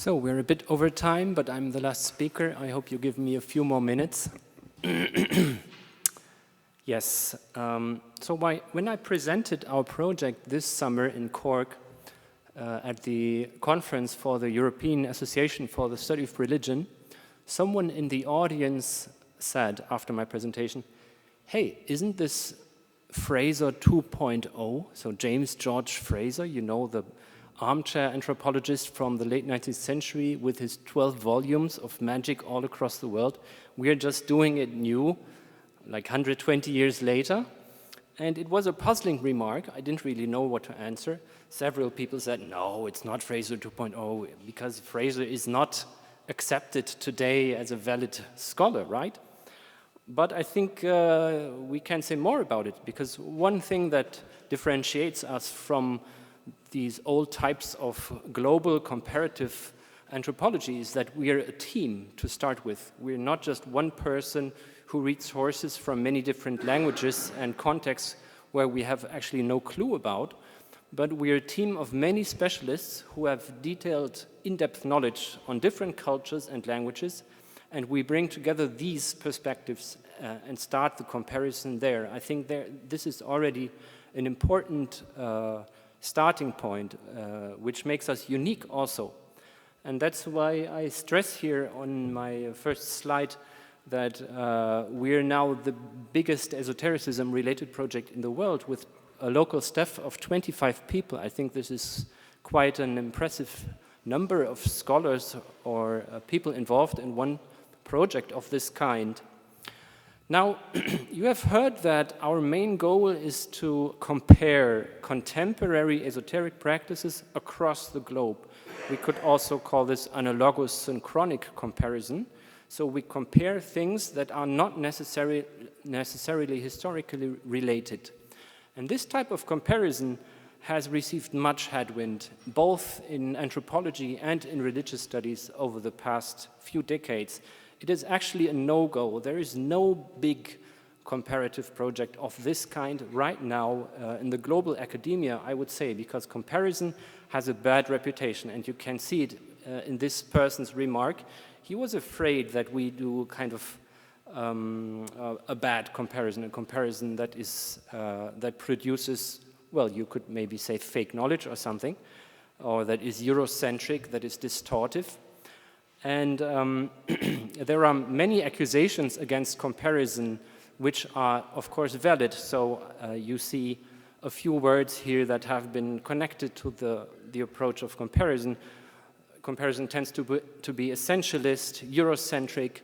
So we're a bit over time, but I'm the last speaker. I hope you give me a few more minutes. Yes, when I presented our project this summer in Cork at the conference for the European Association for the Study of Religion, someone in the audience said after my presentation, hey, isn't this Fraser 2.0? So James George Fraser, you know, the armchair anthropologist from the late 19th century with his 12 volumes of magic all across the world. We're just doing it new, like 120 years later. And it was a puzzling remark. I didn't really know what to answer. Several people said, no, it's not Fraser 2.0, because Fraser is not accepted today as a valid scholar, right? But I think we can say more about it, because one thing that differentiates us from these old types of global comparative anthropology is that we are a team to start with. We're not just one person who reads sources from many different languages and contexts where we have actually no clue about, but we're a team of many specialists who have detailed, in-depth knowledge on different cultures and languages, and we bring together these perspectives and start the comparison there. I think this is already an important starting point, which makes us unique also. And that's why I stress here on my first slide that we're now the biggest esotericism-related project in the world with a local staff of 25 people. I think this is quite an impressive number of scholars or people involved in one project of this kind. Now, you have heard that our main goal is to compare contemporary esoteric practices across the globe. We could also call this analogous synchronic comparison. So we compare things that are not necessarily historically related. And this type of comparison has received much headwind, both in anthropology and in religious studies over the past few decades. It is actually a no-go. There is no big comparative project of this kind right now in the global academia, I would say, because comparison has a bad reputation, and you can see it in this person's remark. He was afraid that we do kind of a bad comparison, a comparison that is that produces, well, you could maybe say fake knowledge or something, or that is Eurocentric, that is distortive. And there are many accusations against comparison which are, of course, valid. So you see a few words here that have been connected to the approach of comparison. Comparison tends to be essentialist, Eurocentric.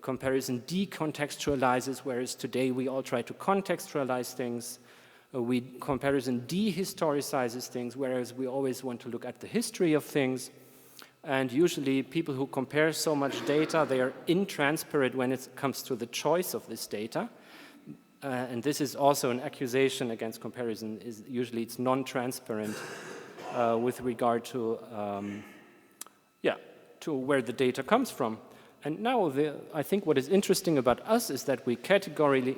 Comparison decontextualizes, whereas today we all try to contextualize things. Comparison dehistoricizes things, whereas we always want to look at the history of things. And usually people who compare so much data, they are intransparent when it comes to the choice of this data. And this is also an accusation against comparison. Usually it's non-transparent with regard to, to where the data comes from. And now I think what is interesting about us is that we categorically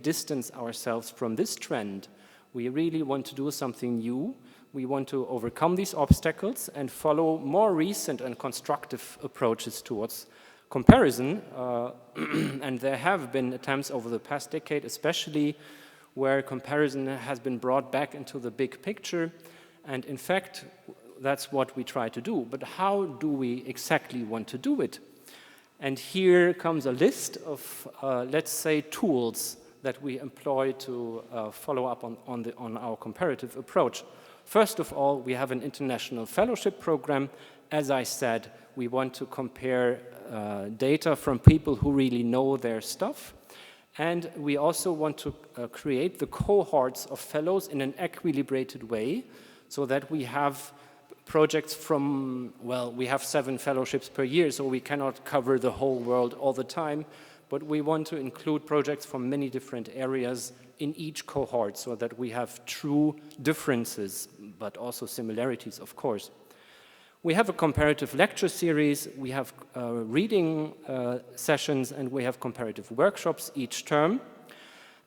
distance ourselves from this trend. We really want to do something new. We want to overcome these obstacles and follow more recent and constructive approaches towards comparison. And there have been attempts over the past decade, especially where comparison has been brought back into the big picture. And in fact, that's what we try to do. But how do we exactly want to do it? And here comes a list of, let's say, tools that we employ to follow up on our comparative approach. First of all, we have an international fellowship program. As I said, we want to compare data from people who really know their stuff. And we also want to create the cohorts of fellows in an equilibrated way so that we have projects from, well, we have 7 fellowships per year, so we cannot cover the whole world all the time. But we want to include projects from many different areas in each cohort so that we have true differences, but also similarities, of course. We have a comparative lecture series, we have reading sessions, and we have comparative workshops each term.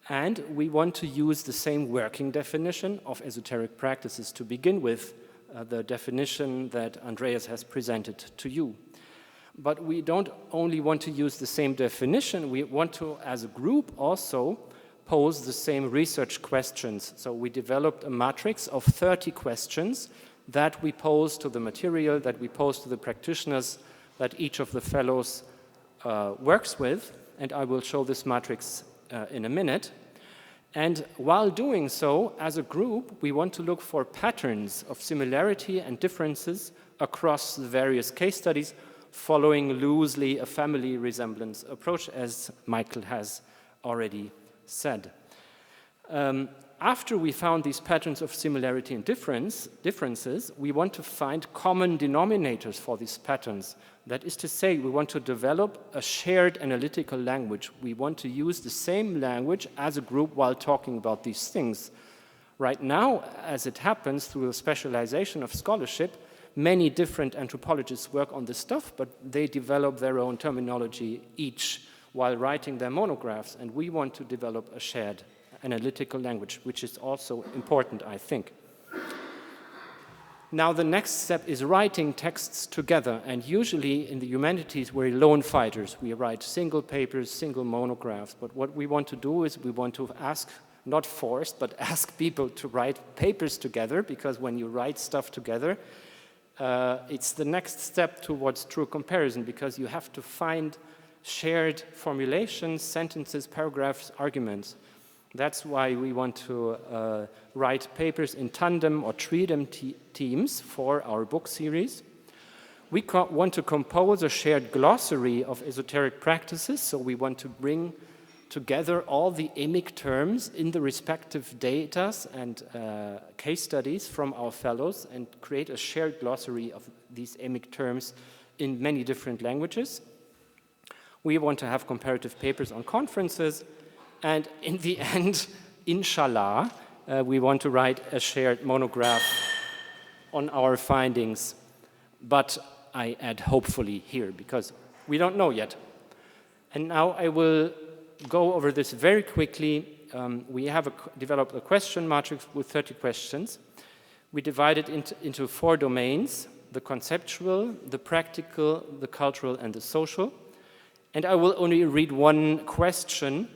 And we want to use the same working definition of esoteric practices to begin with. the definition that Andreas has presented to you. But we don't only want to use the same definition, we want to, as a group, also pose the same research questions. So we developed a matrix of 30 questions that we pose to the material, that we pose to the practitioners, that each of the fellows works with, and I will show this matrix in a minute. And while doing so, as a group, we want to look for patterns of similarity and differences across the various case studies, following loosely a family resemblance approach, as Michael has already said. After we found these patterns of similarity and differences, we want to find common denominators for these patterns. That is to say, we want to develop a shared analytical language. We want to use the same language as a group while talking about these things. Right now, as it happens through the specialization of scholarship, many different anthropologists work on this stuff, but they develop their own terminology each while writing their monographs, and we want to develop a shared analytical language, which is also important, I think. Now, the next step is writing texts together, and usually in the humanities, we're lone fighters. We write single papers, single monographs, but what we want to do is we want to ask, not force, but ask people to write papers together, because when you write stuff together, it's the next step towards true comparison, because you have to find shared formulations, sentences, paragraphs, arguments. That's why we want to write papers in tandem or tridem teams for our book series. We want to compose a shared glossary of esoteric practices, so we want to bring together all the emic terms in the respective datas and case studies from our fellows and create a shared glossary of these emic terms in many different languages. We want to have comparative papers on conferences, and in the end, inshallah, we want to write a shared monograph on our findings, but I add hopefully here, because we don't know yet. And now I will go over this very quickly. We have developed a question matrix with 30 questions. We divide it into 4 domains: the conceptual, the practical, the cultural, and the social. And I will only read one question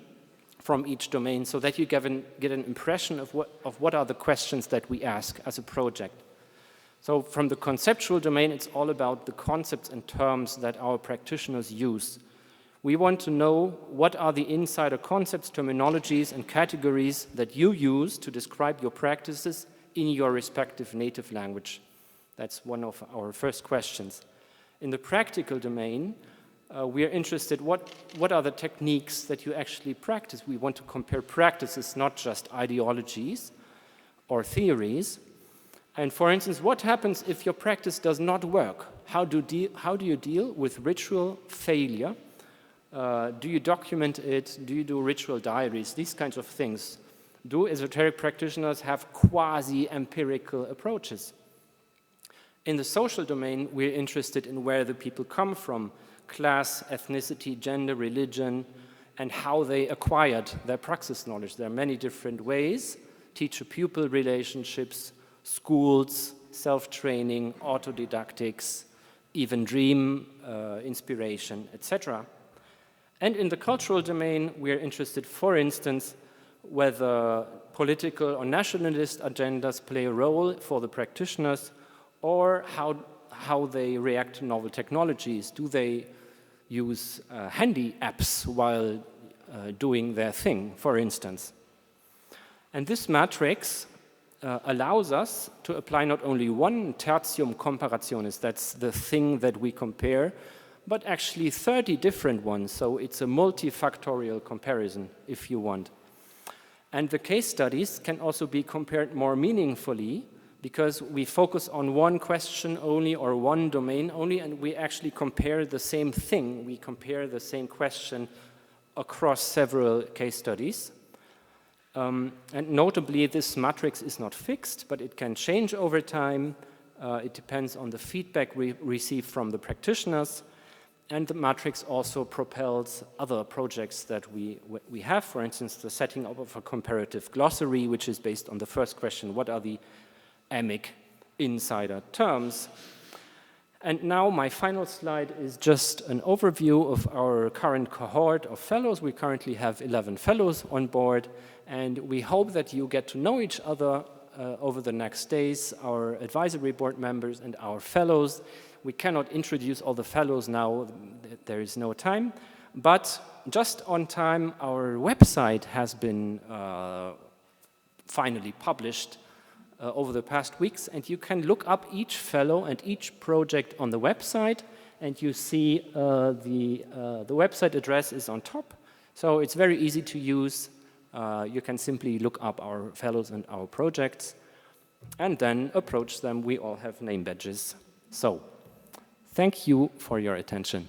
from each domain so that you get an impression of what are the questions that we ask as a project. So from the conceptual domain, it's all about the concepts and terms that our practitioners use. We want to know what are the insider concepts, terminologies, and categories that you use to describe your practices in your respective native language. That's one of our first questions. In the practical domain, we are interested, what are the techniques that you actually practice? We want to compare practices, not just ideologies or theories. And for instance, what happens if your practice does not work? How do you deal with ritual failure? Do you document it? Do you do ritual diaries? These kinds of things. Do esoteric practitioners have quasi-empirical approaches? In the social domain, we're interested in where the people come from: class, ethnicity, gender, religion, and how they acquired their praxis knowledge. There are many different ways: teacher-pupil relationships, schools, self-training, autodidactics, even dream inspiration, etc. And in the cultural domain, we are interested, for instance, whether political or nationalist agendas play a role for the practitioners, or how they react to novel technologies. Do they use handy apps while doing their thing, for instance? And this matrix allows us to apply not only one tertium comparationis, that's the thing that we compare, but actually 30 different ones. So it's a multifactorial comparison, if you want. And the case studies can also be compared more meaningfully, because we focus on one question only or one domain only, and we actually compare the same thing. We compare the same question across several case studies. And notably, this matrix is not fixed, but it can change over time. It depends on the feedback we receive from the practitioners. And the matrix also propels other projects that we have. For instance, the setting up of a comparative glossary, which is based on the first question: what are the emic insider terms. And now my final slide is just an overview of our current cohort of fellows. We currently have 11 fellows on board, and we hope that you get to know each other over the next days, our advisory board members and our fellows. We cannot introduce all the fellows now, there is no time, but just on time, our website has been finally published over the past weeks, and you can look up each fellow and each project on the website, and you see the website address is on top, so it's very easy to use. You can simply look up our fellows and our projects, and then approach them. We all have name badges. So, thank you for your attention.